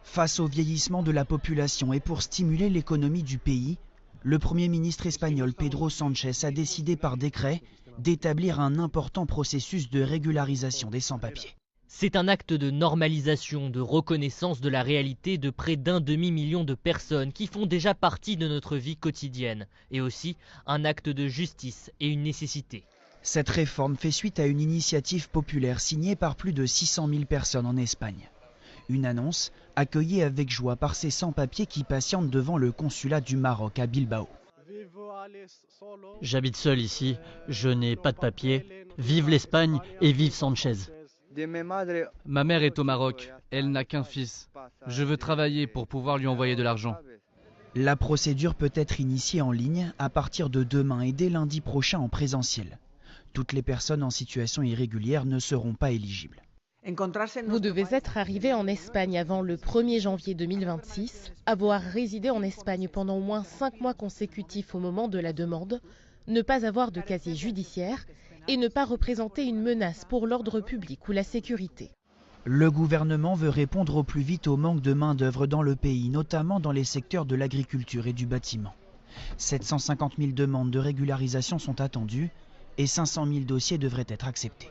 Face au vieillissement de la population et pour stimuler l'économie du pays, le Premier ministre espagnol Pedro Sánchez a décidé par décret d'établir un important processus de régularisation des sans-papiers. C'est un acte de normalisation, de reconnaissance de la réalité de près d'1 demi-million de personnes qui font déjà partie de notre vie quotidienne, et aussi un acte de justice et une nécessité. Cette réforme fait suite à une initiative populaire signée par plus de 600 000 personnes en Espagne. Une annonce accueillie avec joie par ces sans-papiers qui patientent devant le consulat du Maroc à Bilbao. J'habite seul ici, je n'ai pas de papier. Vive l'Espagne et vive Sánchez. Ma mère est au Maroc, elle n'a qu'un fils. Je veux travailler pour pouvoir lui envoyer de l'argent. La procédure peut être initiée en ligne à partir de demain et dès lundi prochain en présentiel. Toutes les personnes en situation irrégulière ne seront pas éligibles. Vous devez être arrivé en Espagne avant le 1er janvier 2026, avoir résidé en Espagne pendant au moins 5 mois consécutifs au moment de la demande, ne pas avoir de casier judiciaire et ne pas représenter une menace pour l'ordre public ou la sécurité. Le gouvernement veut répondre au plus vite au manque de main-d'œuvre dans le pays, notamment dans les secteurs de l'agriculture et du bâtiment. 750 000 demandes de régularisation sont attendues et 500 000 dossiers devraient être acceptés.